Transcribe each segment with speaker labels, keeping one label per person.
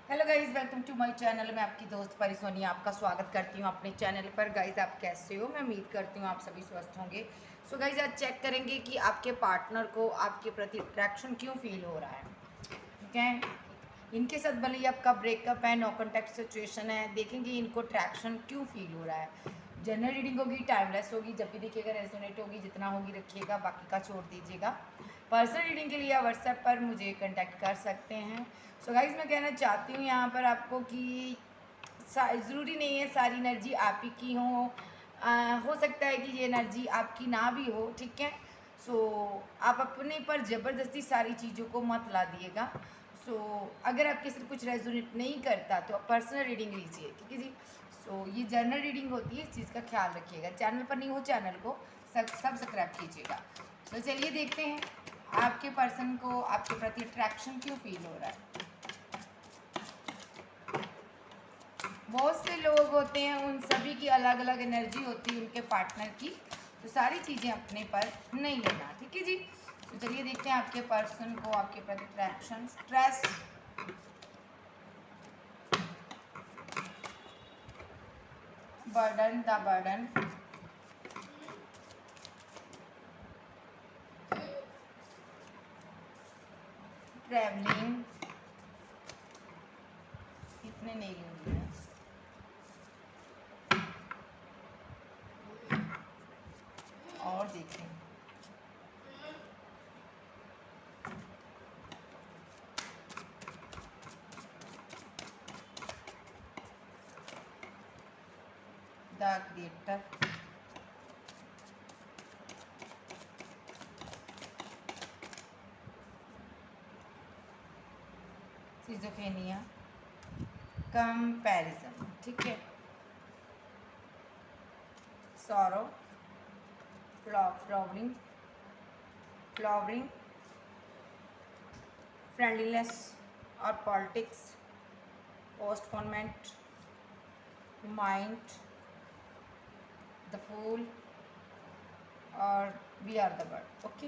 Speaker 1: Hello guys, welcome to my channel. मैं आपकी दोस्त परी सोनिया आपका स्वागत करती हूँ अपने चैनल पर। गाइज, आप कैसे हो? मैं उम्मीद करती हूँ आप सभी स्वस्थ होंगे। सो गाइज, आज चेक करेंगे कि आपके पार्टनर को आपके प्रति अट्रैक्शन क्यों फील हो रहा है। ठीक है, इनके साथ भले ही आपका ब्रेकअप है, नो कॉन्टैक्ट सिचुएशन है, देखेंगे इनको अट्रैक्शन क्यों फील हो रहा है। जनरल रीडिंग होगी, टाइमलेस होगी, जब भी देखिएगा रेजोनेट होगी, जितना होगी रखिएगा, बाकी का छोड़ दीजिएगा। पर्सनल रीडिंग के लिए आप व्हाट्सएप पर मुझे कांटेक्ट कर सकते हैं। सो गाइज, मैं कहना चाहती हूँ यहाँ पर आपको कि ज़रूरी नहीं है सारी एनर्जी आप ही की हो सकता है कि ये एनर्जी आपकी ना भी हो। ठीक है, सो आप अपने पर ज़बरदस्ती सारी चीज़ों को मत ला दिएगा। सो अगर आपके साथ कुछ रेजोनेट नहीं करता तो आप पर्सनल रीडिंग लीजिए। ठीक है जी। सो ये जर्नल रीडिंग होती है, इस चीज़ का ख्याल रखिएगा। चैनल पर नहीं हो, चैनल को सब्सक्राइब कीजिएगा। तो चलिए देखते हैं आपके पर्सन को आपके प्रति अट्रैक्शन क्यों फील हो रहा है। बहुत से लोग होते हैं, उन सभी की अलग अलग एनर्जी होती है उनके पार्टनर की, तो सारी चीज़ें अपने पर नहीं लेना। ठीक है जी। तो चलिए देखते हैं आपके पर्सन को आपके प्रति attraction, stress, burden, the burden, travelling, इतने नहीं लूँगी मैं, और देखें द क्रिएटर, सिजोफेनिया, कंपैरिजन। ठीक है, सॉरो, फ्लॉवरिंग, फ्लॉवरिंग, फ्रेंडलीनेस और politics, postponement, mind, the fool और we are the bird. Okay,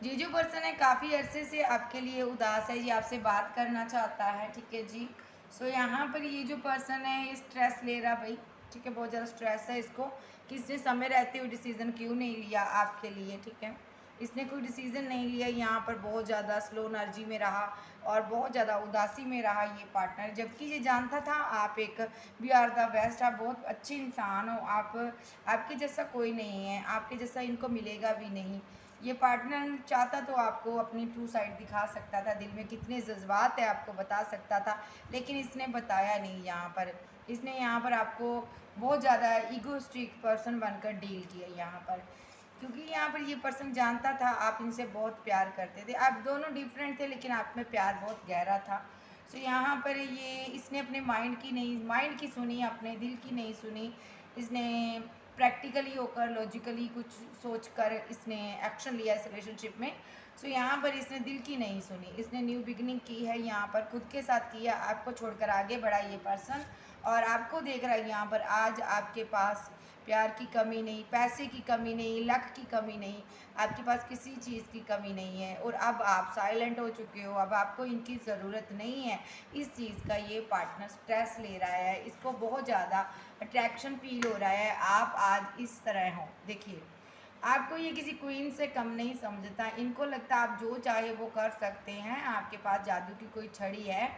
Speaker 1: ये जो पर्सन है काफ़ी अरसे से आपके लिए उदास है, ये आपसे बात करना चाहता है। ठीक है जी। सो यहाँ पर ये जो पर्सन है ये स्ट्रेस ले रहा भाई। ठीक है, बहुत ज़्यादा स्ट्रेस है इसको कि इसने समय रहते हुए डिसीज़न क्यों नहीं लिया आपके लिए। ठीक है, इसने कोई डिसीज़न नहीं लिया, यहाँ पर बहुत ज़्यादा स्लो एनर्जी में रहा और बहुत ज़्यादा उदासी में रहा ये पार्टनर, जबकि ये जानता था आप एक वी आर द बेस्ट, आप बहुत अच्छे इंसान हो, आप आपके जैसा कोई नहीं है, आपके जैसा इनको मिलेगा भी नहीं। ये पार्टनर चाहता तो आपको अपनी ट्रू साइड दिखा सकता था, दिल में कितने जज्बात है आपको बता सकता था, लेकिन इसने बताया नहीं। यहाँ पर इसने यहाँ पर आपको बहुत ज़्यादा ईगोस्टिक पर्सन बनकर डील किया यहाँ पर, क्योंकि यहाँ पर ये पर्सन जानता था आप इनसे बहुत प्यार करते थे, आप दोनों डिफरेंट थे लेकिन आप में प्यार बहुत गहरा था। सो यहाँ पर ये इसने अपने माइंड की सुनी, अपने दिल की नहीं सुनी। इसने प्रैक्टिकली होकर लॉजिकली कुछ सोच कर इसने एक्शन लिया इस रिलेशनशिप में। सो यहाँ पर इसने दिल की नहीं सुनी, इसने न्यू बिगनिंग की है, यहाँ पर खुद के साथ किया, आपको छोड़कर आगे बढ़ा ये पर्सन और आपको देख रहा है यहाँ पर। आज आपके पास प्यार की कमी नहीं, पैसे की कमी नहीं, लक की कमी नहीं, आपके पास किसी चीज़ की कमी नहीं है और अब आप साइलेंट हो चुके हो, अब आपको इनकी ज़रूरत नहीं है। इस चीज़ का ये पार्टनर स्ट्रेस ले रहा है, इसको बहुत ज़्यादा अट्रैक्शन फील हो रहा है। आप आज इस तरह हो, देखिए आपको ये किसी क्वीन से कम नहीं समझता, इनको लगता आप जो चाहे वो कर सकते हैं, आपके पास जादू की कोई छड़ी है,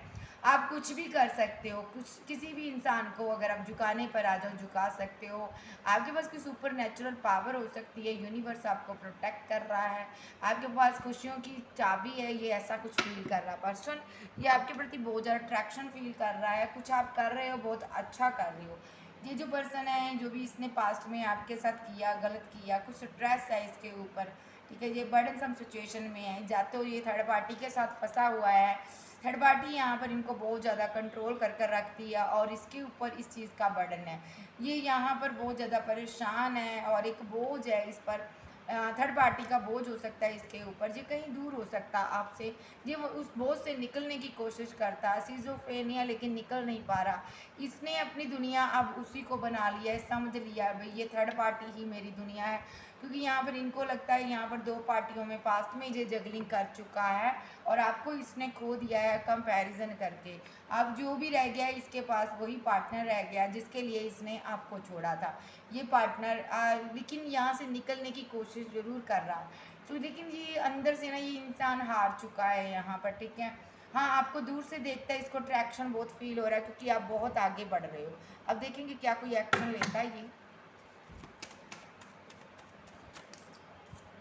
Speaker 1: आप कुछ भी कर सकते हो, कुछ किसी भी इंसान को अगर आप झुकाने पर आ जाओ झुका सकते हो। आपके पास कोई सुपर नेचुरल पावर हो सकती है, यूनिवर्स आपको प्रोटेक्ट कर रहा है, आपके पास खुशियों की चाबी है, ये ऐसा कुछ फील कर रहा पर्सन, ये आपके प्रति बहुत ज़्यादा अट्रैक्शन फील कर रहा है। कुछ आप कर रहे हो, बहुत अच्छा कर रहे हो। ये जो पर्सन है, जो भी इसने पास्ट में आपके साथ किया, गलत किया, कुछ स्ट्रेस है इसके ऊपर। ठीक है, ये बर्डनसम सिचुएशन में है, जाते हो ये थर्ड पार्टी के साथ फंसा हुआ है। थर्ड पार्टी यहाँ पर इनको बहुत ज़्यादा कंट्रोल कर कर रखती है और इसके ऊपर इस चीज़ का बर्डन है, ये यहाँ पर बहुत ज़्यादा परेशान है और एक बोझ है इस पर। थर्ड पार्टी का बोझ हो सकता है इसके ऊपर, ये कहीं दूर हो सकता है आपसे, ये वो उस बोझ से निकलने की कोशिश करता है, सिजोफ्रेनिया, लेकिन निकल नहीं पा रहा। इसने अपनी दुनिया अब उसी को बना लिया है, समझ लिया है भाई ये थर्ड पार्टी ही मेरी दुनिया है। क्योंकि यहाँ पर इनको लगता है यहाँ पर दो पार्टियों में पास्ट में ये जगलिंग कर चुका है और आपको इसने खो दिया है कंपैरिजन करके। अब जो भी रह गया है इसके पास वही पार्टनर रह गया जिसके लिए इसने आपको छोड़ा था। ये पार्टनर लेकिन यहाँ से निकलने की कोशिश ज़रूर कर रहा है। तो लेकिन ये अंदर से ना ये इंसान हार चुका है यहाँ पर, ठीक है। हाँ, आपको दूर से देखता है, इसको अट्रैक्शन बहुत फील हो रहा है क्योंकि आप बहुत आगे बढ़ रहे हो। अब देखेंगे क्या कोई एक्शन लेता है ये,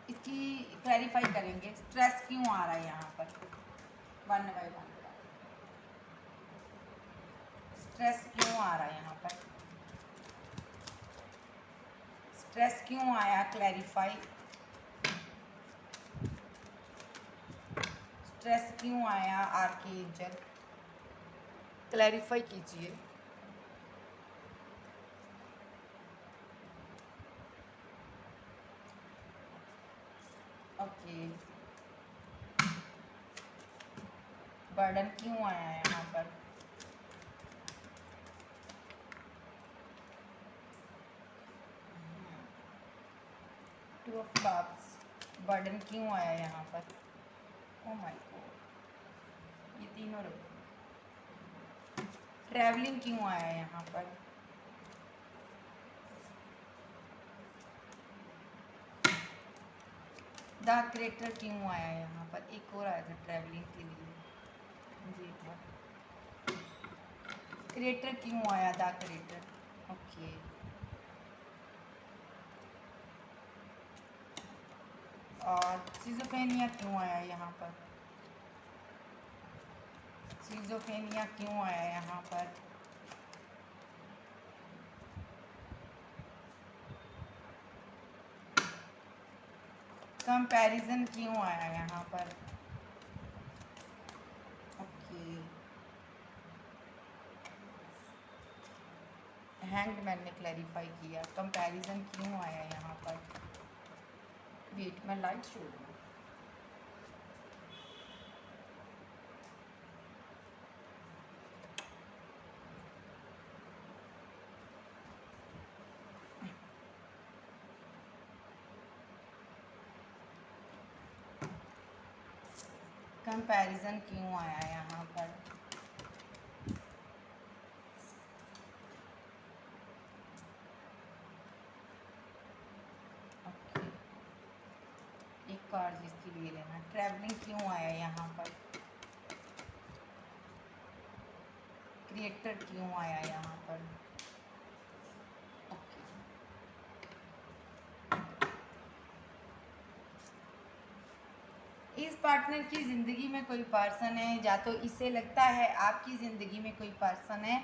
Speaker 1: इसकी क्लैरिफाई करेंगे स्ट्रेस क्यों आ रहा है यहाँ पर, वन बाय वन। स्ट्रेस क्यों आ रहा है यहाँ पर, स्ट्रेस क्यों आया, क्लैरिफाई। स्ट्रेस क्यों आया, आर्कएंजल क्लैरिफाई कीजिए। ओके, बर्डन क्यों आया है यहाँ पर, टू ऑफ कप्स, बर्डन क्यों आया है यहाँ पर। ओ माय गॉड, ये तीनों रखो। ट्रैवलिंग क्यों आया है यहाँ पर, द क्रिएटर क्यों आया है यहाँ पर, एक और आया था ट्रैवलिंग के लिए, जी था। क्रिएटर क्यों आया, द क्रिएटर, ओके। और सिजोफेनिया क्यों आया यहाँ पर, सिजोफेनिया क्यों आया यहाँ पर, कंपैरिजन क्यों आया यहाँ पर, ओके। हैंग्ड मैन ने क्लैरिफाई किया कंपैरिजन क्यों आया यहाँ पर। वेट, मैं लाइट छोड़ दूँ। कंपैरिजन क्यों आया यहाँ पर, ओके। एक कार्ड जिसके लिए लेना, ट्रैवलिंग क्यों आया यहाँ पर, क्रिएटर क्यों आया यहाँ पर, ओके। इस पार्टनर की ज़िंदगी में कोई पर्सन है, या तो इसे लगता है आपकी ज़िंदगी में कोई पर्सन है।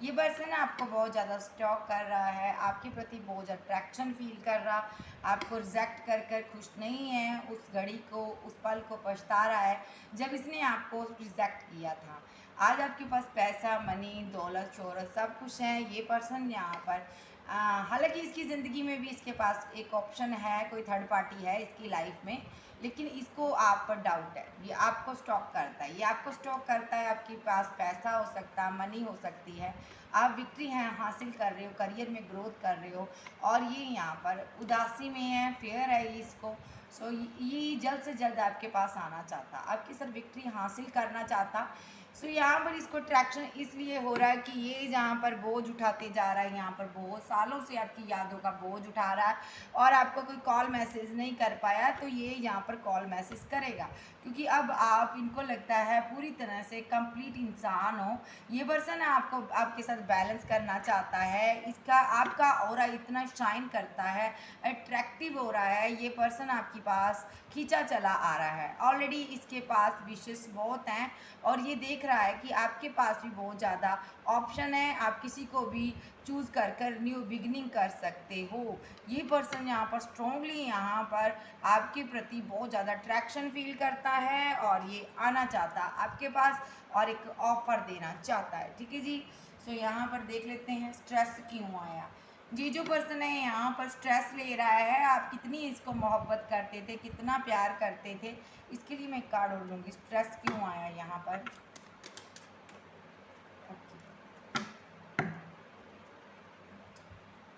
Speaker 1: ये पर्सन आपको बहुत ज़्यादा स्टॉक कर रहा है, आपके प्रति बहुत अट्रैक्शन फील कर रहा, आपको रिजेक्ट कर कर खुश नहीं है, उस घड़ी को, उस पल को पछता रहा है जब इसने आपको रिजेक्ट किया था। आज आपके पास पैसा, मनी, दौलत, शोहरत सब कुछ है। ये पर्सन यहाँ पर हालांकि इसकी ज़िंदगी में भी इसके पास एक ऑप्शन है, कोई थर्ड पार्टी है इसकी लाइफ में, लेकिन इसको आप पर डाउट है। ये आपको स्टॉक करता है, ये आपको स्टॉक करता है। आपके पास पैसा हो सकता है, मनी हो सकती है, आप विक्ट्री हैं हासिल कर रहे हो, करियर में ग्रोथ कर रहे हो, और ये यहाँ पर उदासी में है, फेयर है ये इसको। सो ये जल्द से जल्द आपके पास आना चाहता, आपके साथ विक्ट्री हासिल करना चाहता। सो यहाँ पर इसको अट्रैक्शन इसलिए हो रहा है कि ये जहाँ पर बोझ उठाते जा रहा है, यहाँ पर बहुत सालों से आपकी यादों का बोझ उठा रहा है और आपको कोई कॉल मैसेज नहीं कर पाया, तो ये यहाँ पर कॉल मैसेज करेगा क्योंकि अब आप, इनको लगता है पूरी तरह से कंप्लीट इंसान हो। ये पर्सन आपको, आपके साथ बैलेंस करना चाहता है। इसका, आपका ऑरा इतना शाइन करता है, अट्रैक्टिव हो रहा है। ये पर्सन आपके पास खींचा चला आ रहा है। ऑलरेडी इसके पास विशेष बहुत हैं और ये देख रहा है कि आपके पास भी बहुत ज़्यादा ऑप्शन है, आप किसी को भी चूज़ कर कर न्यू बिगनिंग कर सकते हो। ये पर्सन यहाँ पर स्ट्रॉन्गली यहाँ पर आपके प्रति बहुत ज़्यादा अट्रैक्शन फील करता है और ये आना चाहता आपके पास और एक ऑफर देना चाहता है, ठीक है जी। सो यहाँ पर देख लेते हैं स्ट्रेस क्यों आया। जी, जो पर्सन है यहाँ पर स्ट्रेस ले रहा है, आप कितनी इसको मोहब्बत करते थे, कितना प्यार करते थे, इसके लिए मैं एक कार्ड और लूँगी। स्ट्रेस क्यों आया यहाँ पर,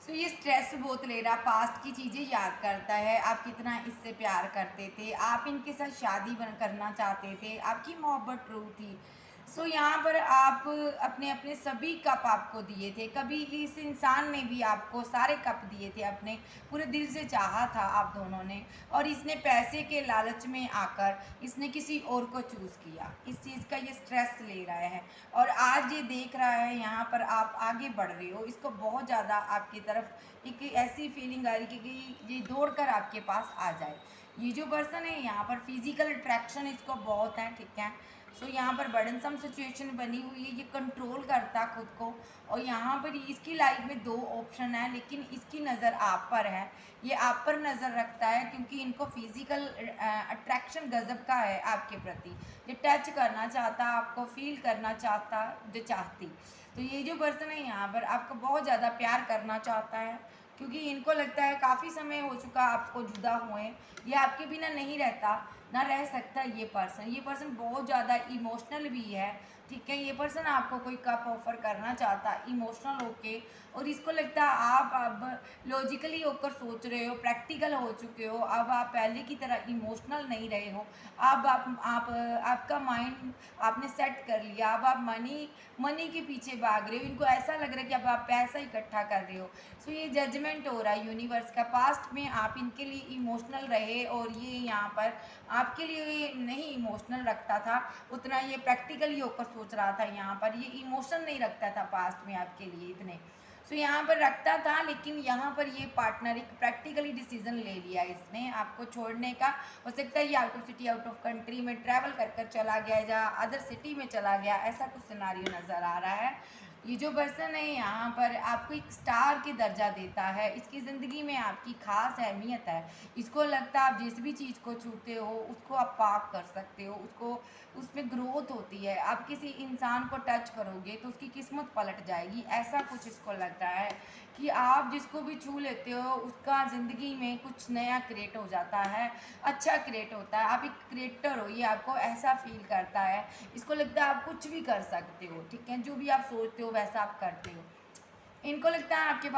Speaker 1: सो ये स्ट्रेस बहुत ले रहा, पास्ट की चीज़ें याद करता है, आप कितना इससे प्यार करते थे, आप इनके साथ शादी करना चाहते थे, आपकी मोहब्बत ट्रू थी। सो यहाँ पर आप अपने अपने सभी कप आपको दिए थे, कभी इस इंसान ने भी आपको सारे कप दिए थे, अपने पूरे दिल से चाहा था आप दोनों ने, और इसने पैसे के लालच में आकर इसने किसी और को चूज़ किया, इस चीज़ का ये स्ट्रेस ले रहा है। और आज ये देख रहा है यहाँ पर आप आगे बढ़ रहे हो, इसको बहुत ज़्यादा आपकी तरफ एक ऐसी फीलिंग आ रही है कि ये दौड़ कर आपके पास आ जाए। ये जो पर्सन है यहाँ पर फिजिकल अट्रैक्शन इसको बहुत है, ठीक है। सो यहाँ पर बर्डनसम सिचुएशन बनी हुई है, ये कंट्रोल करता खुद को, और यहाँ पर इसकी लाइफ में दो ऑप्शन है, लेकिन इसकी नज़र आप पर है, ये आप पर नज़र रखता है, क्योंकि इनको फिजिकल अट्रैक्शन गजब का है आपके प्रति। ये टच करना चाहता, आपको फील करना चाहता, जो चाहती। तो ये जो पर्सन है यहाँ पर आपको बहुत ज़्यादा प्यार करना चाहता है, क्योंकि इनको लगता है काफ़ी समय हो चुका आपको जुदा हुए, ये आपके बिना नहीं रहता, ना रह सकता। ये पर्सन बहुत ज़्यादा इमोशनल भी है, ठीक है। ये पर्सन आपको कोई कप ऑफर करना चाहता इमोशनल होके, और इसको लगता है आप अब लॉजिकली होकर सोच रहे हो, प्रैक्टिकल हो चुके हो, अब आप पहले की तरह इमोशनल नहीं रहे हो। अब आप आपका माइंड आपने सेट कर लिया, अब आप मनी के पीछे भाग रहे हो, इनको ऐसा लग रहा है कि अब आप पैसा इकट्ठा कर रहे हो। सो ये जजमेंट हो रहा है यूनिवर्स का, पास्ट में आप इनके लिए इमोशनल रहे, और ये यहाँ पर आपके लिए नहीं इमोशनल रखता था उतना, ये प्रैक्टिकली होकर सोच रहा था, यहाँ पर ये इमोशन नहीं रखता था पास्ट में आपके लिए इतने। सो यहाँ पर रखता था, लेकिन यहाँ पर ये पार्टनर एक प्रैक्टिकली डिसीजन ले लिया इसने आपको छोड़ने का। हो सकता है ये out of city, out of country में ट्रैवल कर कर चला गया, या अदर सिटी में चला गया, ऐसा कुछ सिनारियो नज़र आ रहा है। ये जो पर्सन है यहाँ पर आपको एक स्टार के दर्जा देता है, इसकी ज़िंदगी में आपकी खास अहमियत है। इसको लगता है आप जिस भी चीज़ को छूते हो उसको आप पाक कर सकते हो, उसको उसमें ग्रोथ होती है। आप किसी इंसान को टच करोगे तो उसकी किस्मत पलट जाएगी, ऐसा कुछ इसको लगता है कि आप जिसको भी छू लेते हो उसका ज़िंदगी में कुछ नया क्रिएट हो जाता है, अच्छा क्रिएट होता है। आप एक क्रिएटर हो, ये आपको ऐसा फील करता है। इसको लगता है आप कुछ भी कर सकते हो, ठीक है, जो भी आप सोचते हो वैसा आप करते हो। इनको लगता है आपके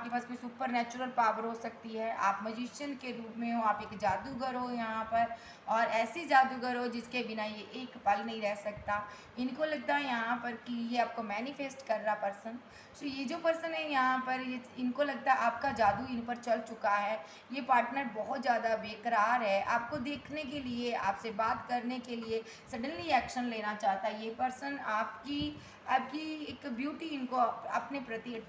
Speaker 1: पास कोई सुपर नेचुरल पावर हो सकती है, आप मजिशियन के रूप में हो, आप एक जादूगर हो यहाँ पर, और ऐसे जादूगर हो जिसके बिना ये एक पल नहीं रह सकता। इनको लगता है यहाँ पर कि ये आपको मैनिफेस्ट कर रहा पर्सन। सो ये जो पर्सन है यहाँ पर, ये इनको लगता है आपका जादू इन पर चल चुका है, ये पार्टनर बहुत ज़्यादा बेकरार है, आपको देखने के लिए, आपसे बात करने के लिए सडनली एक्शन लेना चाहता है। ये पर्सन आपकी आपकी एक ब्यूटी इनको अपने प्रति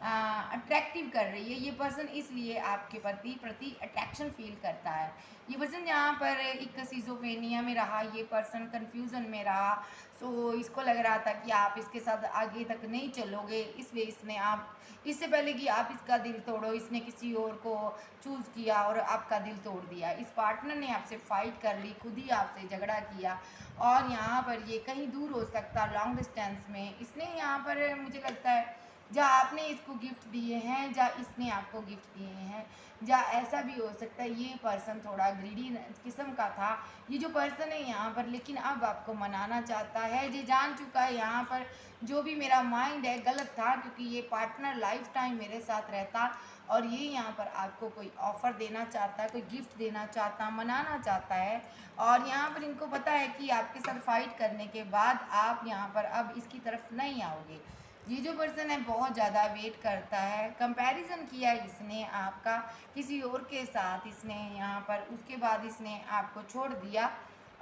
Speaker 1: अट्रैक्टिव कर रही है। ये पर्सन इसलिए आपके प्रति अट्रैक्शन फील करता है। ये पर्सन यहाँ पर एक सिजोफेनिया में रहा, ये पर्सन कन्फ्यूज़न में रहा। सो इसको लग रहा था कि आप इसके साथ आगे तक नहीं चलोगे, इसलिए इसने आप इससे पहले कि आप इसका दिल तोड़ो, इसने किसी और को चूज़ किया और आपका दिल तोड़ दिया। इस पार्टनर ने आपसे फाइट कर ली, खुद ही आपसे झगड़ा किया, और यहाँ पर ये कहीं दूर हो सकता लॉन्ग डिस्टेंस में। इसने यहाँ पर मुझे लगता है जहाँ आपने इसको गिफ्ट दिए हैं, जहाँ इसने आपको गिफ्ट दिए हैं, जहाँ ऐसा भी हो सकता है ये पर्सन थोड़ा ग्रीडी किस्म का था। ये जो पर्सन है यहाँ पर, लेकिन अब आपको मनाना चाहता है, ये जान चुका है यहाँ पर जो भी मेरा माइंड है गलत था, क्योंकि ये पार्टनर लाइफ टाइम मेरे साथ रहता, और ये यहाँ पर आपको कोई ऑफ़र देना चाहता है, कोई गिफ्ट देना चाहता, मनाना चाहता है। और यहाँ पर इनको पता है कि आपके साथ फाइट करने के बाद आप यहाँ पर अब इसकी तरफ नहीं आओगे। ये जो पर्सन है बहुत ज़्यादा वेट करता है, कंपैरिजन किया इसने आपका किसी और के साथ, इसने यहाँ पर उसके बाद इसने आपको छोड़ दिया,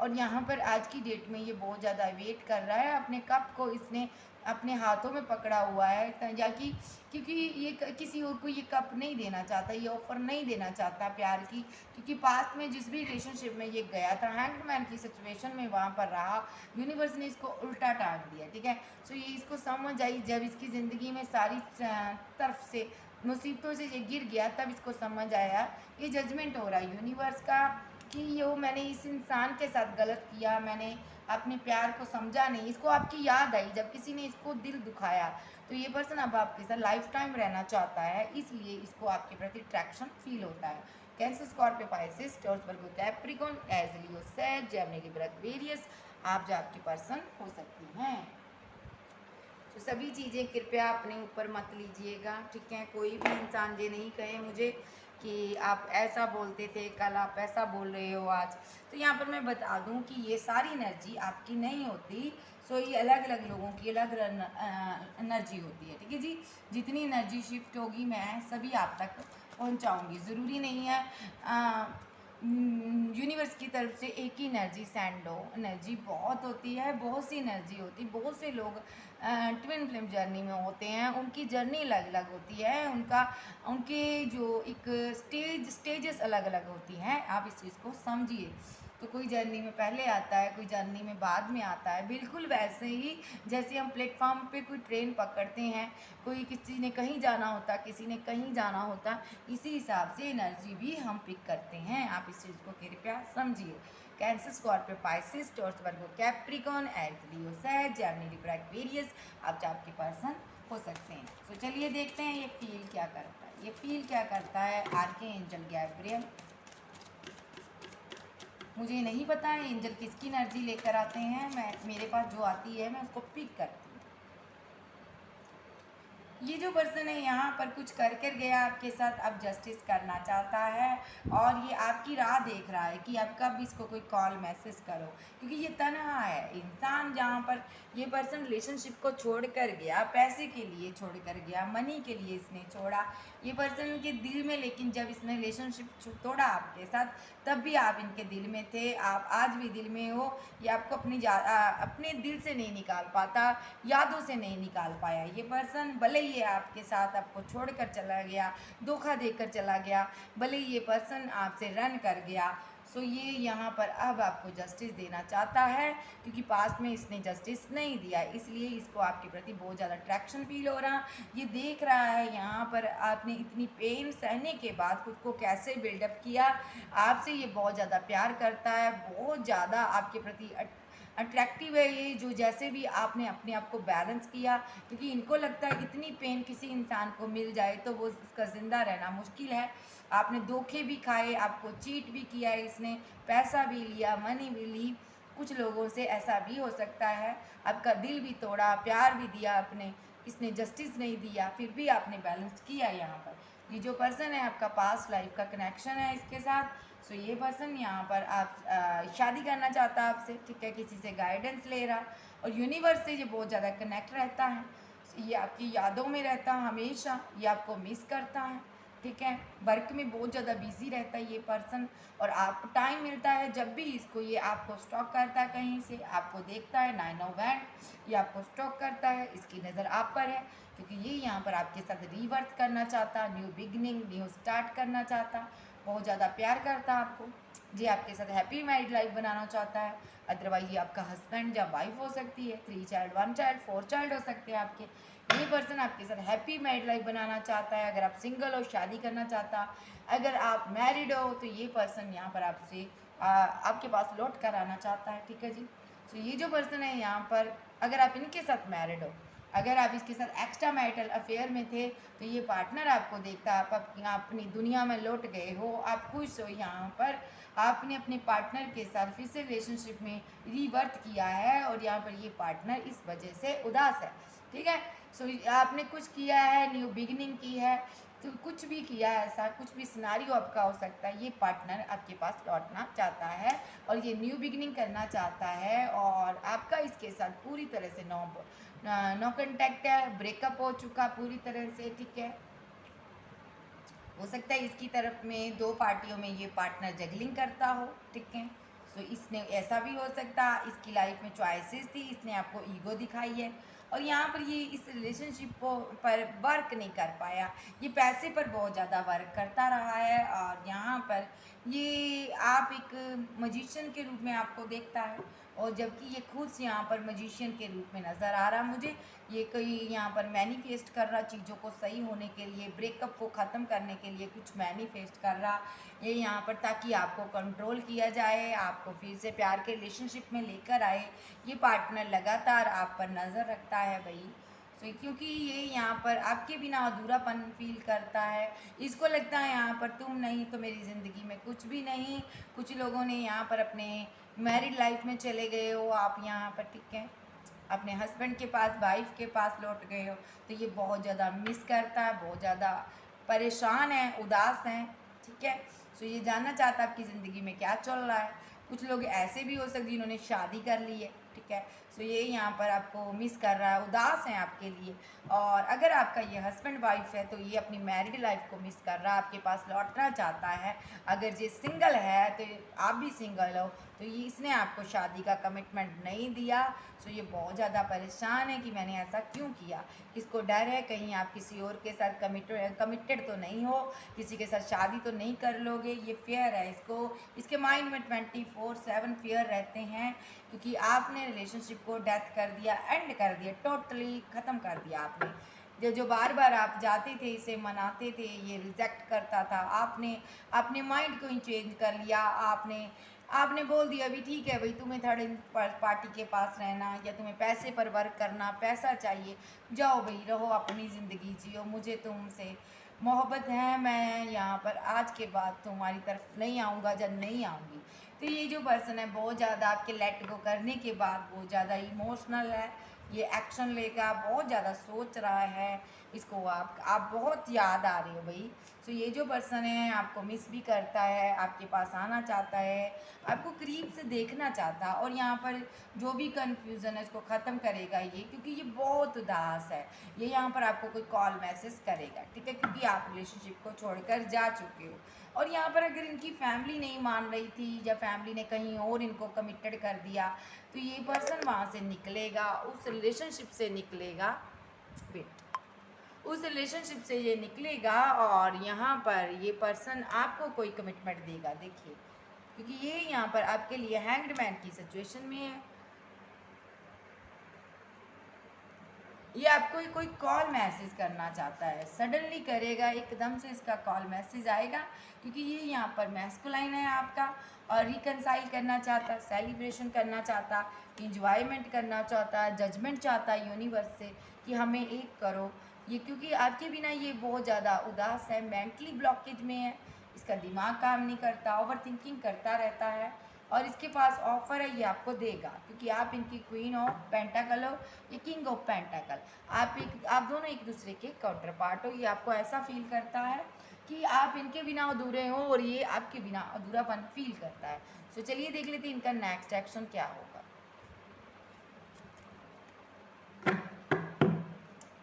Speaker 1: और यहाँ पर आज की डेट में ये बहुत ज़्यादा वेट कर रहा है। अपने कप को इसने अपने हाथों में पकड़ा हुआ है, ताकि क्योंकि ये किसी और को ये कप नहीं देना चाहता, ये ऑफ़र नहीं देना चाहता प्यार की, क्योंकि पास्ट में जिस भी रिलेशनशिप में ये गया था, हैंगमैन की सिचुएशन में वहाँ पर रहा, यूनिवर्स ने इसको उल्टा टाँग दिया, ठीक है। सो ये इसको समझ आई जब इसकी ज़िंदगी में सारी तरफ से मुसीबतों से ये गिर गया, तब इसको समझ आया, ये जजमेंट हो रहा है यूनिवर्स का कि यो मैंने इस इंसान के साथ गलत किया, मैंने अपने प्यार को समझा नहीं। इसको आपकी याद आई जब किसी ने इसको दिल दुखाया, तो ये पर्सन अब आपके साथ लाइफ टाइम रहना चाहता है, इसलिए इसको आपके प्रति अट्रैक्शन फील होता है। कैंसर, स्कॉर्पियो, पाइसेस, टॉरस, वर्गो, कैप्रिकॉर्न, एज लियो, सैज, जेमिनी, लिब्रा, एक्वेरियस आप जो आपकी पर्सन हो सकती हैं। तो सभी चीज़ें कृपया अपने ऊपर मत लीजिएगा, ठीक है। कोई भी इंसान ये नहीं कहे मुझे कि आप ऐसा बोलते थे कल, आप ऐसा बोल रहे हो आज। तो यहाँ पर मैं बता दूँ कि ये सारी एनर्जी आपकी नहीं होती। सो ये अलग अलग लोगों की अलग एनर्जी होती है, ठीक है जी। जितनी एनर्जी शिफ्ट होगी मैं सभी आप तक पहुँचाऊँगी। ज़रूरी नहीं है यूनिवर्स की तरफ से एक ही एनर्जी सेंड हो। एनर्जी बहुत होती है, बहुत सी एनर्जी होती है। बहुत से लोग ट्विन फ्लेम जर्नी में होते हैं, उनकी जर्नी अलग अलग होती है, उनके जो एक स्टेजेस अलग अलग होती हैं। आप इस चीज़ को समझिए। तो कोई जर्नी में पहले आता है, कोई जर्नी में बाद में आता है। बिल्कुल वैसे ही जैसे हम प्लेटफॉर्म पे कोई ट्रेन पकड़ते हैं, कोई किसी ने कहीं जाना होता, किसी ने कहीं जाना होता, इसी हिसाब से एनर्जी भी हम पिक करते हैं। आप इस चीज़ को कृपया समझिए। कैंसर, स्कॉर्पियो, पाइसिस, टॉर्च, वर्गो, कैप्रिकॉन, एरिस, लियो, सैज, जेमिनी, लिब्रा, एक्वेरियस आप आपके पर्सन हो सकते हैं। तो चलिए देखते हैं ये फील क्या करता है। ये फील क्या करता है आर्कएंजल गैब्रियल। मुझे नहीं पता है एंजल किसकी एनर्जी लेकर आते हैं। मेरे पास जो आती है मैं उसको पिक करती हूँ। ये जो पर्सन है यहाँ पर कुछ कर गया आपके साथ, अब जस्टिस करना चाहता है और ये आपकी राह देख रहा है कि आप कब इसको कोई कॉल मैसेज करो, क्योंकि ये तन्हा है इंसान। जहाँ पर ये पर्सन रिलेशनशिप को छोड़ कर गया, पैसे के लिए छोड़ कर गया, मनी के लिए इसने छोड़ा ये पर्सन के दिल में। लेकिन जब इसने रिलेशनशिप तोड़ा आपके साथ, तब भी आप इनके दिल में थे, आप आज भी दिल में हो। ये आपको अपने दिल से नहीं निकाल पाता, यादों से नहीं निकाल पाया ये पर्सन। भले ये आपके साथ आपको छोड़कर चला गया, धोखा देकर चला गया, भले ये पर्सन आपसे रन कर गया। सो ये यहाँ पर अब आपको जस्टिस देना चाहता है, क्योंकि पास्ट में इसने जस्टिस नहीं दिया, इसलिए इसको आपके प्रति बहुत ज़्यादा अट्रैक्शन फील हो रहा। ये देख रहा है यहाँ पर आपने इतनी पेन सहने के बाद खुद को कैसे बिल्डअप किया। आपसे ये बहुत ज़्यादा प्यार करता है, बहुत ज़्यादा आपके प्रति अट्रैक्टिव है ये। जो जैसे भी आपने अपने आप को बैलेंस किया, क्योंकि इनको लगता है इतनी पेन किसी इंसान को मिल जाए तो वो उसका ज़िंदा रहना मुश्किल है। आपने धोखे भी खाए, आपको चीट भी किया है इसने, पैसा भी लिया, मनी भी ली। कुछ लोगों से ऐसा भी हो सकता है, आपका दिल भी तोड़ा, प्यार भी दिया आपने, इसने जस्टिस नहीं दिया, फिर भी आपने बैलेंस किया। यहाँ पर ये जो पर्सन है आपका पास्ट लाइफ का कनेक्शन है इसके साथ। सो ये पर्सन यहाँ पर आप शादी करना चाहता है आपसे, ठीक है, किसी से गाइडेंस ले रहा, और यूनिवर्स से ये बहुत ज़्यादा कनेक्ट रहता है। ये आपकी यादों में रहता है हमेशा, ये आपको मिस करता है, ठीक है। वर्क में बहुत ज़्यादा बिजी रहता है ये पर्सन, और आपको टाइम मिलता है जब भी इसको ये आपको स्टॉक करता है, कहीं से आपको देखता है 9 नवंबर ये आपको स्टॉक करता है। इसकी नज़र आप पर है, क्योंकि ये यहाँ पर आपके साथ रीवर्थ करना चाहता, न्यू बिगनिंग, न्यू स्टार्ट करना चाहता, बहुत ज़्यादा प्यार करता है आपको, ये आपके साथ हैप्पी मैरिड लाइफ बनाना चाहता है। अदरवाइज ये आपका हस्बैंड या वाइफ हो सकती है, 3 चाइल्ड, 1 चाइल्ड, 4 चाइल्ड हो सकते हैं आपके। ये पर्सन आपके साथ हैप्पी मैरिड लाइफ बनाना चाहता है। अगर आप सिंगल हो, शादी करना चाहता, अगर आप मैरिड हो, तो ये पर्सन यहाँ पर आपसे आपके पास लौट कर आना चाहता है, ठीक है जी। तो ये जो पर्सन है यहाँ पर, अगर आप इनके साथ मैरिड हो, अगर आप इसके साथ एक्स्ट्रा मैरिटल अफेयर में थे, तो ये पार्टनर आपको देखता, आप अपनी दुनिया में लौट गए हो, आप खुश हो। यहाँ पर आपने अपने पार्टनर के साथ फिर से रिलेशनशिप में रीवर्थ किया है, और यहाँ पर ये पार्टनर इस वजह से उदास है, ठीक है। सो आपने कुछ किया है, न्यू बिगिनिंग की है, तो कुछ भी किया है, ऐसा कुछ भी सिनारियो आपका हो सकता है। ये पार्टनर आपके पास लौटना चाहता है और ये न्यू बिगिनिंग करना चाहता है, और आपका इसके साथ पूरी तरह से नो कॉन्टैक्ट है, ब्रेकअप हो चुका पूरी तरह से, ठीक है। हो सकता है इसकी तरफ में 2 पार्टियों में ये पार्टनर जगलिंग करता हो, ठीक है। सो इसने ऐसा भी हो सकता, इसकी लाइफ में चॉइसेस थी, इसने आपको ईगो दिखाई है, और यहाँ पर ये इस रिलेशनशिप पर वर्क नहीं कर पाया। ये पैसे पर बहुत ज़्यादा वर्क करता रहा है, और यहाँ पर ये आप एक मजिशियन के रूप में आपको देखता है, और जबकि ये खुद यहाँ पर मजिशियन के रूप में नज़र आ रहा मुझे। ये कोई यहाँ पर मैनिफेस्ट कर रहा चीज़ों को सही होने के लिए, ब्रेकअप को ख़त्म करने के लिए कुछ मैनिफेस्ट कर रहा ये यहाँ पर, ताकि आपको कंट्रोल किया जाए, आपको फिर से प्यार के रिलेशनशिप में लेकर आए। ये पार्टनर लगातार आप पर नज़र रखता है भाई। तो क्योंकि ये यहाँ पर आपके बिना अधूरापन फील करता है, इसको लगता है यहाँ पर तुम नहीं तो मेरी ज़िंदगी में कुछ भी नहीं। कुछ लोगों ने यहाँ पर अपने मैरिड लाइफ में चले गए हो आप यहाँ पर, ठीक है। अपने हस्बैंड के पास, वाइफ के पास लौट गए हो, तो ये बहुत ज़्यादा मिस करता है, बहुत ज़्यादा परेशान है, उदास हैं, ठीक है। सो ये जानना चाहता है आपकी ज़िंदगी में क्या चल रहा है। कुछ लोग ऐसे भी हो सकते जिन्होंने शादी कर ली है, ठीक है। सो ये यहाँ पर आपको मिस कर रहा है, उदास हैं आपके लिए। और अगर आपका ये हस्बैंड वाइफ है तो ये अपनी मैरिड लाइफ को मिस कर रहा है, आपके पास लौटना चाहता है। अगर ये सिंगल है तो आप भी सिंगल हो, तो ये इसने आपको शादी का कमिटमेंट नहीं दिया। सो ये बहुत ज़्यादा परेशान है कि मैंने ऐसा क्यों किया। इसको डर है कहीं आप किसी और के साथ कमिटेड तो नहीं हो, किसी के साथ शादी तो नहीं कर लोगे। ये फेयर है इसको, इसके माइंड में 24/7 फेयर रहते हैं, क्योंकि आपने रिलेशनशिप को डेथ कर दिया, एंड कर दिया, टोटली ख़त्म कर दिया आपने। जो बार बार आप जाते थे, इसे मनाते थे, ये रिजेक्ट करता था, आपने अपने माइंड को ही चेंज कर लिया। आपने आपने बोल दिया अभी ठीक है भाई, तुम्हें थर्ड पार्टी के पास रहना या तुम्हें पैसे पर वर्क करना, पैसा चाहिए, जाओ भाई रहो, अपनी ज़िंदगी जियो, मुझे तुमसे मोहब्बत है, मैं यहाँ पर आज के बाद तुम्हारी तरफ नहीं आऊँगा, जब नहीं आऊँगी। तो ये जो पर्सन है बहुत ज़्यादा आपके लेट गो करने के बाद बहुत ज़्यादा इमोशनल है, ये एक्शन लेकर बहुत ज़्यादा सोच रहा है, इसको आप बहुत याद आ रही हो भाई। तो ये जो पर्सन है आपको मिस भी करता है, आपके पास आना चाहता है, आपको करीब से देखना चाहता है, और यहाँ पर जो भी कन्फ्यूज़न है इसको ख़त्म करेगा ये, क्योंकि ये बहुत उदास है। ये यहाँ पर आपको कोई कॉल मैसेज करेगा, ठीक है, क्योंकि आप रिलेशनशिप को छोड़कर जा चुके हो। और यहाँ पर अगर इनकी फैमिली नहीं मान रही थी या फैमिली ने कहीं और इनको कमिटेड कर दिया, तो ये पर्सन वहाँ से निकलेगा, उस रिलेशनशिप से निकलेगा, वेट, उस रिलेशनशिप से ये निकलेगा, और यहाँ पर ये पर्सन आपको कोई कमिटमेंट देगा, देखिए, क्योंकि ये यहाँ पर आपके लिए हैंग्ड मैन की सिचुएशन में है। ये आपको कोई कॉल मैसेज करना चाहता है, सडनली करेगा, एकदम से इसका कॉल मैसेज आएगा, क्योंकि ये यहाँ पर मैस्कुलाइन है आपका, और रिकनसाइल करना चाहता, सेलिब्रेशन करना चाहता, इंजॉयमेंट करना चाहता, जजमेंट चाहता है यूनिवर्स से कि हमें एक करो। ये क्योंकि आपके बिना ये बहुत ज़्यादा उदास है, मेंटली ब्लॉकेज में है, इसका दिमाग काम नहीं करता, ओवर थिंकिंग करता रहता है, और इसके पास ऑफर है, ये आपको देगा, क्योंकि आप इनकी क्वीन ऑफ पेंटाकल हो, ये किंग ऑफ पेंटाकल। आप दोनों एक दूसरे के काउंटर पार्ट हो। ये आपको ऐसा फील करता है कि आप इनके बिना अधूरे हो, और ये आपके बिना अधूरापन फील करता है। सो चलिए देख लेते हैं इनका नेक्स्ट एक्शन क्या होगा।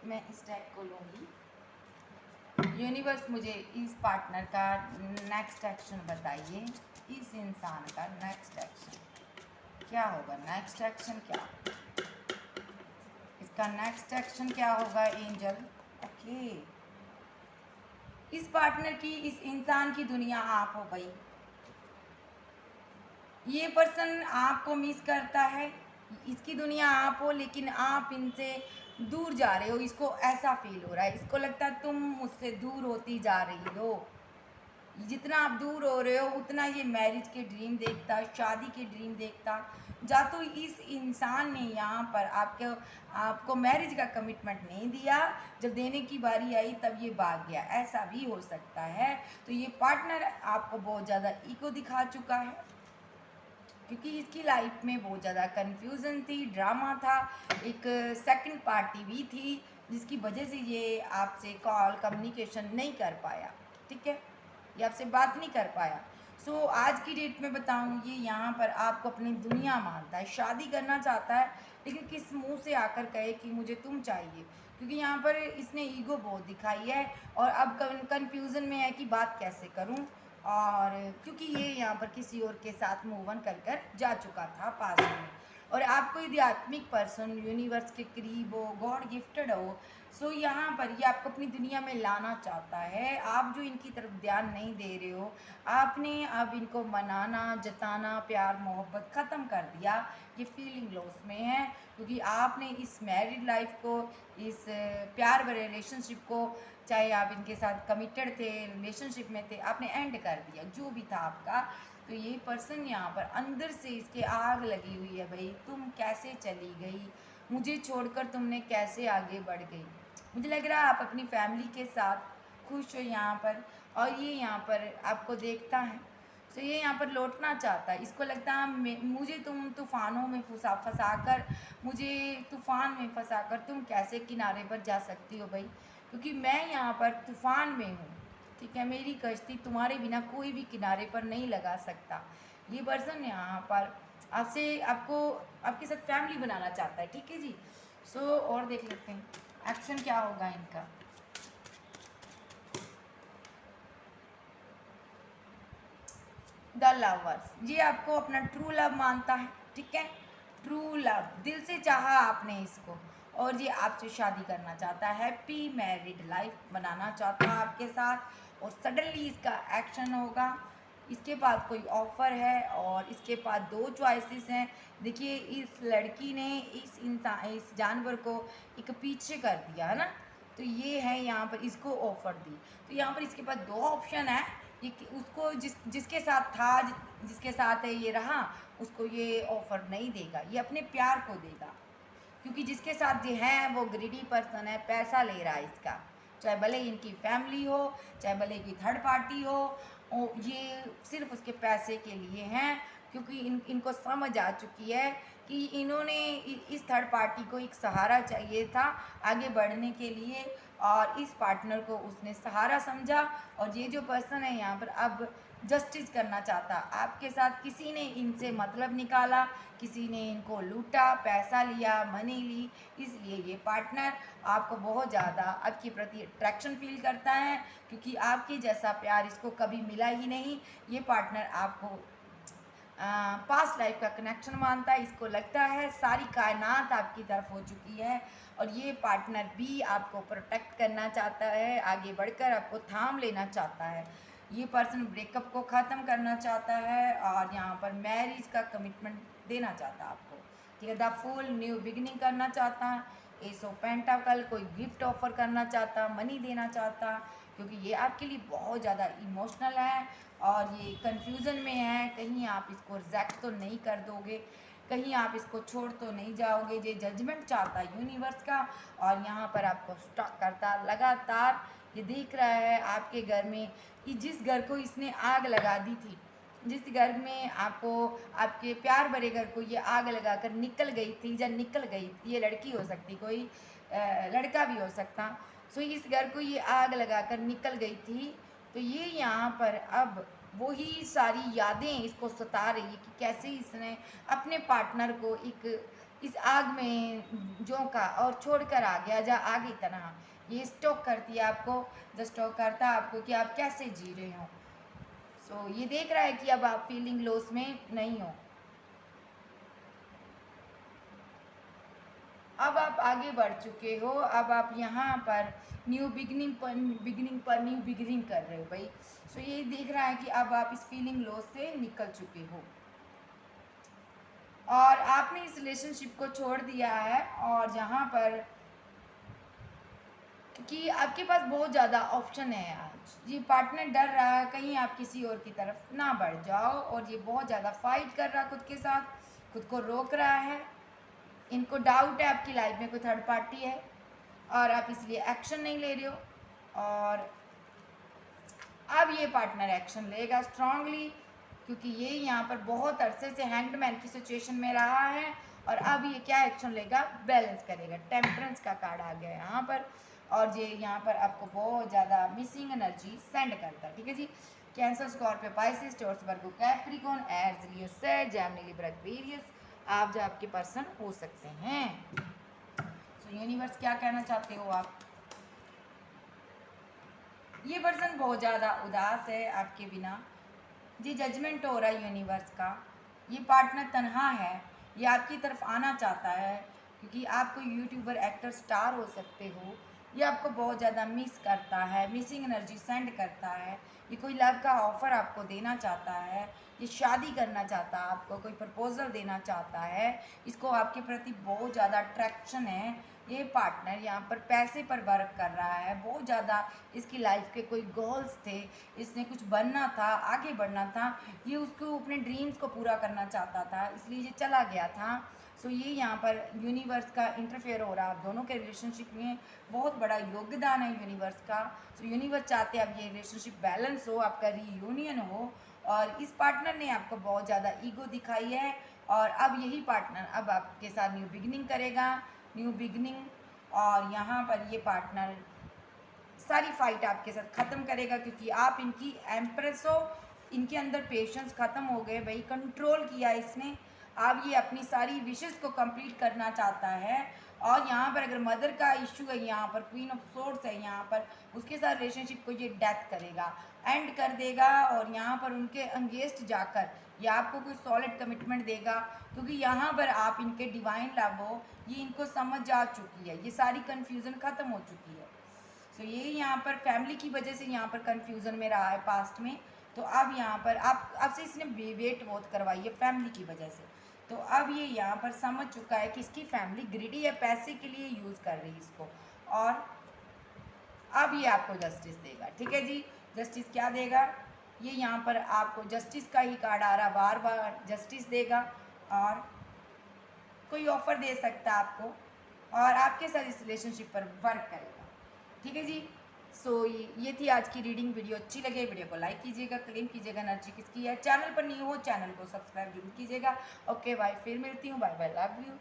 Speaker 1: मैं इस टाइप को लूँगी। यूनिवर्स मुझे इस पार्टनर का नेक्स्ट एक्शन बताइए, इस इंसान का नेक्स्ट एक्शन क्या होगा। नेक्स्ट एक्शन क्या, इसका नेक्स्ट एक्शन क्या होगा एंजल। ओके, इस पार्टनर की, इस इंसान की दुनिया आप हो गई। ये पर्सन आपको मिस करता है, इसकी दुनिया आप हो, लेकिन आप इनसे दूर जा रहे हो, इसको ऐसा फील हो रहा है, इसको लगता है तुम मुझसे दूर होती जा रही हो। जितना आप दूर हो रहे हो उतना ये मैरिज के ड्रीम देखता, शादी के ड्रीम देखता। या तो इस इंसान ने यहाँ पर आपको मैरिज का कमिटमेंट नहीं दिया, जब देने की बारी आई तब ये भाग गया, ऐसा भी हो सकता है। तो ये पार्टनर आपको बहुत ज़्यादा ईगो दिखा चुका है, क्योंकि इसकी लाइफ में बहुत ज़्यादा कन्फ्यूज़न थी, ड्रामा था, एक सेकंड पार्टी भी थी, जिसकी वजह से ये आपसे कॉल कम्युनिकेशन नहीं कर पाया, ठीक है, ये आपसे बात नहीं कर पाया। सो आज की डेट में बताऊँ, ये यहाँ पर आपको अपनी दुनिया मानता है, शादी करना चाहता है, लेकिन किस मुंह से आकर कहे कि मुझे तुम चाहिए, क्योंकि यहाँ पर इसने ईगो बहुत दिखाई है, और अब कन्फ्यूज़न में है कि बात कैसे करूँ। और क्योंकि ये यहाँ पर किसी और के साथ मूव ऑन कर जा चुका था पास्ट में, और आप कोई आध्यात्मिक पर्सन, यूनिवर्स के करीब हो, गॉड गिफ्टेड हो, सो यहाँ पर ये आपको अपनी दुनिया में लाना चाहता है। आप जो इनकी तरफ ध्यान नहीं दे रहे हो, आपने अब इनको मनाना, जताना, प्यार मोहब्बत ख़त्म कर दिया, ये फीलिंग लॉस में है, क्योंकि आपने इस मैरिड लाइफ को, इस प्यार भरे रिलेशनशिप को, चाहे आप इनके साथ कमिटेड थे, रिलेशनशिप में थे, आपने एंड कर दिया जो भी था आपका। तो ये पर्सन यहाँ पर अंदर से इसके आग लगी हुई है, भाई तुम कैसे चली गई, मुझे छोड़कर तुमने कैसे आगे बढ़ गई। मुझे लग रहा है आप अपनी फैमिली के साथ खुश हो यहाँ पर, और ये यहाँ पर आपको देखता है। तो ये यहाँ पर लौटना चाहता है, इसको लगता है मुझे तुम तूफानों में फंसा कर, मुझे तूफान में फंसा कर तुम कैसे किनारे पर जा सकती हो भाई, क्योंकि मैं यहाँ पर तूफान में हूँ, ठीक है, मेरी कश्ती तुम्हारे बिना कोई भी किनारे पर नहीं लगा सकता। ये पर्सन यहाँ पर आपसे आपको आपके साथ फैमिली बनाना चाहता है, ठीक है जी। सो और देख लेते हैं एक्शन क्या होगा इनका। द लवर्स, ये आपको अपना ट्रू लव मानता है, ठीक है, ट्रू लव, दिल से चाहा आपने इसको और ये आपसे शादी करना चाहता है, हैप्पी मैरिड लाइफ बनाना चाहता है आपके साथ। और सडनली इसका एक्शन होगा, इसके पास कोई ऑफर है और इसके पास दो चॉइसेस हैं। देखिए इस लड़की ने इस जानवर को एक पीछे कर दिया है ना, तो ये है यहाँ पर इसको ऑफर दी, तो यहाँ पर इसके पास दो ऑप्शन है। ये उसको जिसके साथ था, जिसके साथ है ये रहा, उसको ये ऑफर नहीं देगा, ये अपने प्यार को देगा, क्योंकि जिसके साथ ये है वो ग्रीडी पर्सन है, पैसा ले रहा है इसका, चाहे भले इनकी फैमिली हो, चाहे भले कोई थर्ड पार्टी हो, ये सिर्फ उसके पैसे के लिए हैं, क्योंकि इनको समझ आ चुकी है कि इन्होंने इस थर्ड पार्टी को एक सहारा चाहिए था आगे बढ़ने के लिए, और इस पार्टनर को उसने सहारा समझा। और ये जो पर्सन है यहाँ पर अब जस्टिस करना चाहता आपके साथ, किसी ने इनसे मतलब निकाला, किसी ने इनको लूटा, पैसा लिया, मनी ली, इसलिए ये पार्टनर आपको बहुत ज़्यादा आपके प्रति अट्रैक्शन फील करता है, क्योंकि आपके जैसा प्यार इसको कभी मिला ही नहीं। ये पार्टनर आपको पास्ट लाइफ का कनेक्शन मानता है, इसको लगता है सारी कायनात आपकी तरफ हो चुकी है, और ये पार्टनर भी आपको प्रोटेक्ट करना चाहता है, आगे बढ़कर आपको थाम लेना चाहता है। ये पर्सन ब्रेकअप को ख़त्म करना चाहता है और यहाँ पर मैरिज का कमिटमेंट देना चाहता है आपको, ठीक है, द फुल न्यू बिगिनिंग करना चाहता है, एस ऑफ पेंटाकल कोई गिफ्ट ऑफर करना चाहता, मनी देना चाहता, क्योंकि ये आपके लिए बहुत ज़्यादा इमोशनल है और ये कंफ्यूजन में है, कहीं आप इसको रिजेक्ट तो नहीं कर दोगे, कहीं आप इसको छोड़ तो नहीं जाओगे। ये जजमेंट चाहता है यूनिवर्स का, और यहाँ पर आपको स्टॉक करता लगातार ये देख रहा है आपके घर में, कि जिस घर को इसने आग लगा दी थी, जिस घर में आपको आपके प्यार भरे घर को ये आग लगाकर निकल गई थी, या निकल गई, ये लड़की हो सकती, कोई लड़का भी हो सकता, सो इस घर को ये आग लगाकर निकल गई थी, तो ये यहाँ पर अब वही सारी यादें इसको सता रही है कि कैसे इसने अपने पार्टनर को एक इस आग में झोंका और छोड़कर आ गया, जा आगे तरह ये स्टॉक करती है आपको, जो स्टॉक करता है आपको कि आप कैसे जी रहे हो। सो ये देख रहा है कि अब आप फीलिंग लॉस में नहीं हो, अब आप आगे बढ़ चुके हो, अब आप यहाँ पर न्यू बिगनिंग पर न्यू बिगनिंग कर रहे हो भाई। सो ये देख रहा है कि अब आप इस फीलिंग लॉस से निकल चुके हो और आपने इस रिलेशनशिप को छोड़ दिया है, और यहाँ पर कि आपके पास बहुत ज़्यादा ऑप्शन है। आज ये पार्टनर डर रहा है कहीं आप किसी और की तरफ ना बढ़ जाओ, और ये बहुत ज़्यादा फाइट कर रहा है खुद के साथ, खुद को रोक रहा है, इनको डाउट है आपकी लाइफ में कोई थर्ड पार्टी है और आप इसलिए एक्शन नहीं ले रहे हो। और अब ये पार्टनर एक्शन लेगा स्ट्रांगली, क्योंकि ये यहाँ पर बहुत अरसे से हैंग्ड मैन की सिचुएशन में रहा है, और अब ये क्या एक्शन लेगा, बैलेंस करेगा, टेम्परेंस का कार्ड आ गया यहाँ पर, और ये यहाँ पर आपको बहुत ज़्यादा मिसिंग एनर्जी सेंड करता है, ठीक है जी। कैंसर, स्कॉर्पियो, पाइसेस, टॉरस, वर्गो, कैप्रिकॉर्न, एरीज, लियो, सैज, जेमिनी, लिब्रा, एक्वेरियस, आप जो आपके पर्सन हो सकते हैं। सो यूनिवर्स क्या कहना चाहते हो आप। ये पर्सन बहुत ज़्यादा उदास है आपके बिना, जी जजमेंट हो रहा है यूनिवर्स का, ये पार्टनर तन्हा है, ये आपकी तरफ आना चाहता है, क्योंकि आप कोई यूट्यूबर, एक्टर, स्टार हो सकते हो, ये आपको बहुत ज़्यादा मिस करता है, मिसिंग एनर्जी सेंड करता है, ये कोई लव का ऑफ़र आपको देना चाहता है, ये शादी करना चाहता है, आपको कोई प्रपोजल देना चाहता है, इसको आपके प्रति बहुत ज़्यादा अट्रैक्शन है। ये पार्टनर यहाँ पर पैसे पर वर्क कर रहा है, बहुत ज़्यादा इसकी लाइफ के कोई गोल्स थे, इसने कुछ बनना था, आगे बढ़ना था, ये उसको अपने ड्रीम्स को पूरा करना चाहता था, इसलिए ये चला गया था। सो ये यहाँ पर यूनिवर्स का इंटरफेयर हो रहा है, आप दोनों के रिलेशनशिप में बहुत बड़ा योगदान है यूनिवर्स का। सो यूनिवर्स चाहते हैं अब ये रिलेशनशिप बैलेंस हो, आपका रीयूनियन हो, और इस पार्टनर ने आपको बहुत ज़्यादा ईगो दिखाई है और अब यही पार्टनर अब आपके साथ न्यू बिगनिंग करेगा, न्यू बिगनिंग। और यहाँ पर ये पार्टनर सारी फाइट आपके साथ ख़त्म करेगा क्योंकि आप इनकी एम्प्रेस हो। इनके अंदर पेशेंस ख़त्म हो गए भाई, कंट्रोल किया इसने। अब ये अपनी सारी विशेस को कंप्लीट करना चाहता है। और यहाँ पर अगर मदर का इशू है, यहाँ पर क्वीन ऑफ सोर्ड्स है, यहाँ पर उसके साथ रिलेशनशिप को ये डेथ करेगा, एंड कर देगा। और यहाँ पर उनके अंगेंस्ट जाकर ये आपको कोई सॉलिड कमिटमेंट देगा क्योंकि यहाँ पर आप इनके डिवाइन लव हो, ये इनको समझ आ चुकी है, ये सारी कन्फ्यूज़न ख़त्म हो चुकी है। सो ये यहाँ पर फैमिली की वजह से यहाँ पर कन्फ्यूज़न में रहा है पास्ट में। तो अब यहाँ पर आपसे इसने वेट बहुत करवाई है फैमिली की वजह से। तो अब ये यहाँ पर समझ चुका है कि इसकी फैमिली ग्रिडी है, पैसे के लिए यूज़ कर रही है इसको। और अब ये आपको जस्टिस देगा, ठीक है जी। जस्टिस क्या देगा, ये यहाँ पर आपको जस्टिस का ही कार्ड आ रहा, बार बार जस्टिस देगा और कोई ऑफ़र दे सकता है आपको और आपके साथ इस रिलेशनशिप पर वर्क करेगा, ठीक है जी। सो ये थी आज की रीडिंग। वीडियो अच्छी लगे वीडियो को लाइक कीजिएगा, क्लेम कीजिएगा एनर्जी किसकी है। चैनल पर नहीं हो चैनल को सब्सक्राइब जरूर कीजिएगा। ओके बाय, फिर मिलती हूँ, बाय बाय, लव यू।